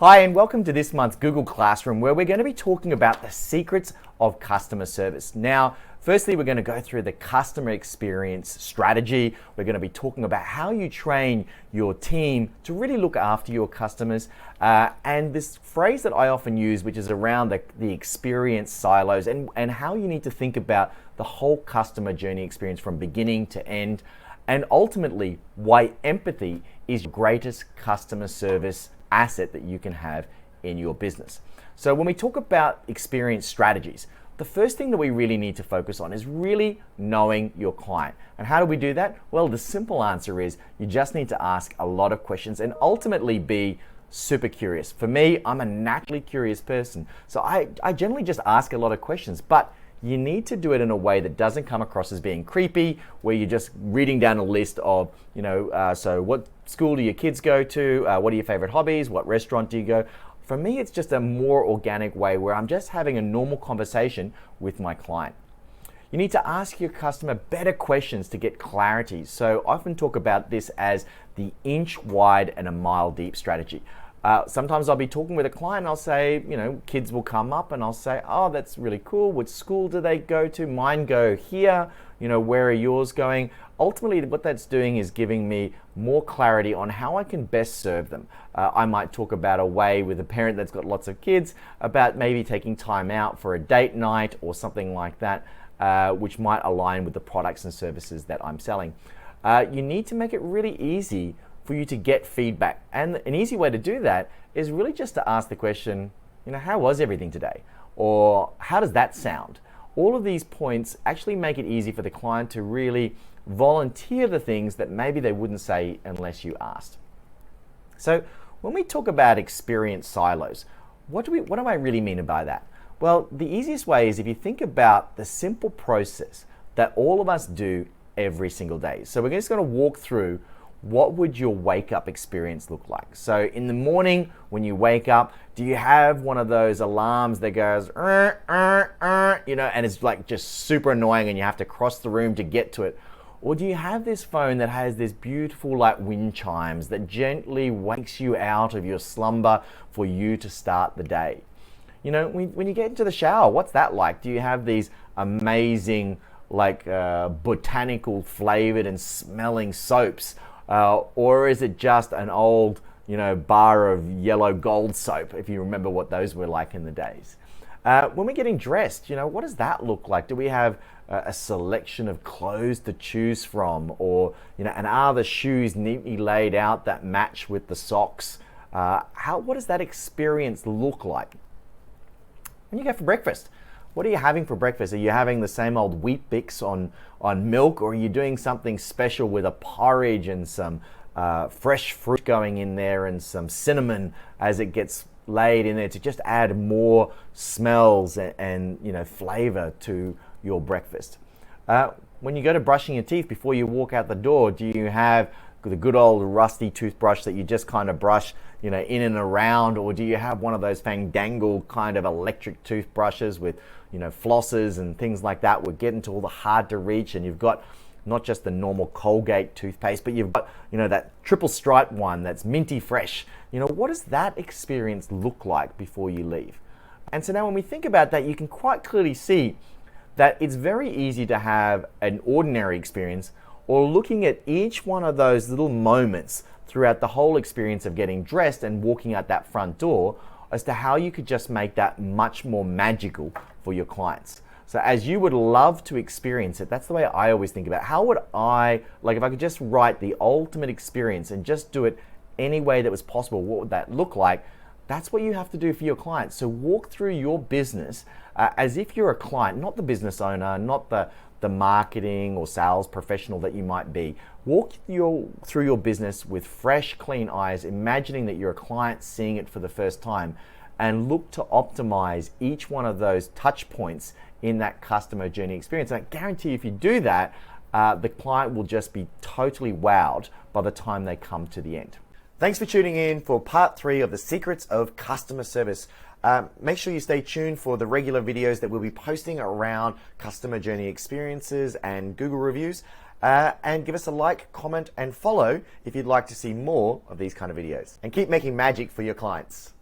Hi, and welcome to this month's Google Classroom, where we're going to be talking about the secrets of customer service. Now, firstly, we're going to go through the customer experience strategy. We're going to be talking about how you train your team to really look after your customers. And this phrase that I often use, which is around the experience silos and how you need to think about the whole customer journey experience from beginning to end. And ultimately, why empathy is your greatest customer service asset that you can have in your business. So when we talk about experience strategies, the first thing that we really need to focus on is really knowing your client. And how do we do that? Well, the simple answer is you just need to ask a lot of questions and ultimately be super curious. For me, I'm a naturally curious person. So I generally just ask a lot of questions, but you need to do it in a way that doesn't come across as being creepy, where you're just reading down a list of, so what school do your kids go to? What are your favorite hobbies? What restaurant do you go? For me, it's just a more organic way where I'm just having a normal conversation with my client. You need to ask your customer better questions to get clarity. So I often talk about this as the inch wide and a mile deep strategy. Sometimes I'll be talking with a client and I'll say, kids will come up and I'll say, oh, that's really cool. Which school do they go to? Mine go here. Where are yours going? Ultimately, what that's doing is giving me more clarity on how I can best serve them. I might talk about a way with a parent that's got lots of kids about maybe taking time out for a date night or something like that, which might align with the products and services that I'm selling. You need to make it really easy for you to get feedback. And an easy way to do that is really just to ask the question, how was everything today? Or how does that sound? All of these points actually make it easy for the client to really volunteer the things that maybe they wouldn't say unless you asked. So when we talk about experience silos, what do I really mean by that? Well, the easiest way is if you think about the simple process that all of us do every single day. So we're just going to walk through what would your wake up experience look like? So in the morning when you wake up, do you have one of those alarms that goes, and it's like just super annoying and you have to cross the room to get to it? Or do you have this phone that has this beautiful like wind chimes that gently wakes you out of your slumber for you to start the day? When you get into the shower, what's that like? Do you have these amazing botanical flavored and smelling soaps? Or is it just an old, bar of yellow gold soap, if you remember what those were like in the days? When we're getting dressed, what does that look like? Do we have a selection of clothes to choose from? Or, and are the shoes neatly laid out that match with the socks? What does that experience look like? When you go for breakfast, what are you having for breakfast? Are you having the same old Wheat Bix on milk, or are you doing something special with a porridge and some fresh fruit going in there and some cinnamon as it gets laid in there to just add more smells and flavor to your breakfast? When you go to brushing your teeth before you walk out the door, do you have the good old rusty toothbrush that you just kind of brush in and around, or do you have one of those fandangle kind of electric toothbrushes with flosses and things like that? We're getting to all the hard to reach, and you've got not just the normal Colgate toothpaste, but you've got that triple stripe one that's minty fresh. What does that experience look like before you leave? And so now when we think about that, you can quite clearly see that it's very easy to have an ordinary experience, or looking at each one of those little moments throughout the whole experience of getting dressed and walking out that front door, as to how you could just make that much more magical for your clients. So as you would love to experience it, that's the way I always think about it. How would I, if I could just write the ultimate experience and just do it any way that was possible, what would that look like? That's what you have to do for your clients. So walk through your business as if you're a client, not the business owner, not the marketing or sales professional that you might be. Walk through your business with fresh, clean eyes, imagining that you're a client seeing it for the first time, and look to optimize each one of those touch points in that customer journey experience. And I guarantee if you do that, the client will just be totally wowed by the time they come to the end. Thanks for tuning in for part 3 of the secrets of customer service. Make sure you stay tuned for the regular videos that we'll be posting around customer journey experiences and Google reviews. And give us a like, comment, and follow if you'd like to see more of these kind of videos. And keep making magic for your clients.